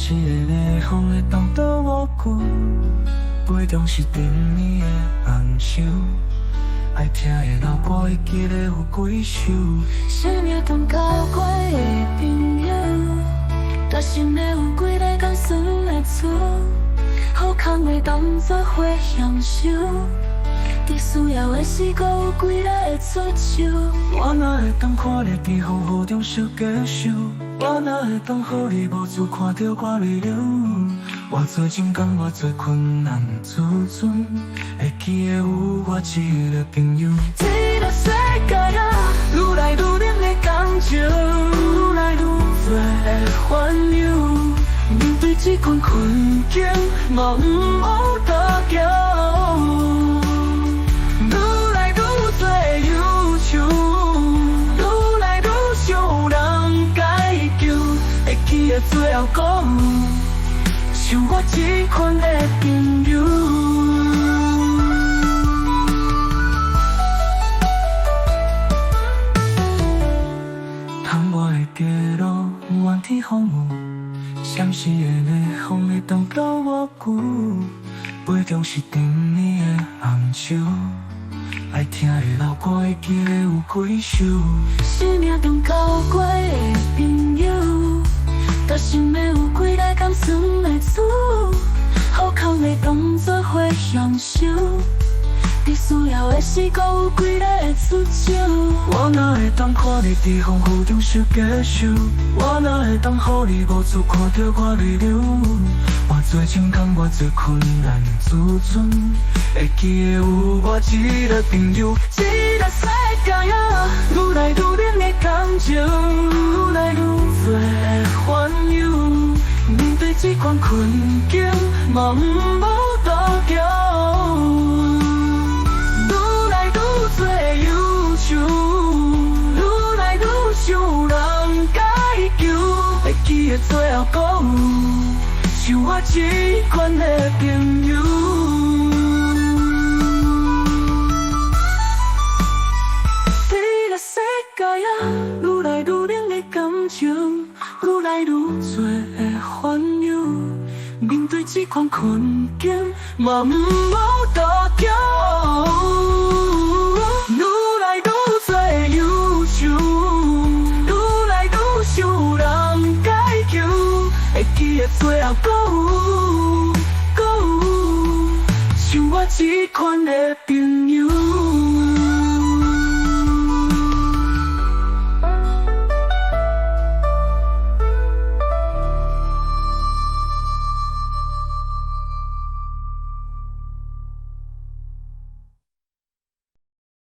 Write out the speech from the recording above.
时的内风会动到我骨，杯中是甜蜜的红酒，爱听的老歌会记得有几首。生命中交过的朋友，但心内有几个甘酸的醋，好康的当作花享受。伫需要的时，搁有几个会出手。我哪会当看你伫风雨中受结受？我哪会当予你无助看到我泪流？我做情感，我做困难，自尊会记得有我一个朋友。这个世界啊，愈来愈冷的感情，愈来愈多的烦忧。面对这款困境，嘛毋好倒桥。最后讲，像我这款的朋友。窗外的街路，怨天风雨，闪时的内风会动到我骨，杯中是甜蜜的红酒，爱听的老歌会记得有几首。生命中交过的朋友，但心内有几个甘酸的醋，好康的当作花享受。伫需要的时，搁有几个会出手。我哪会当看你伫风雨中受结受？我哪会当予你无助看到我泪流？我做情感，我做困难，自尊会记得有我一个朋友。这个世界啊，愈来愈冷的感情，愈来愈多的烦忧。面对这款困境，嘛毋好倒桥。愈来愈多忧愁，愈来愈想人解救。会记得最后讲，像我这款的朋友。这个世界啊，愈来愈冷的感情，愈来愈多的烦忧。面对这款困境，嘛毋好倒桥。愈来愈多忧愁，愈来愈想人解救。会记得最后搁有，像我这款的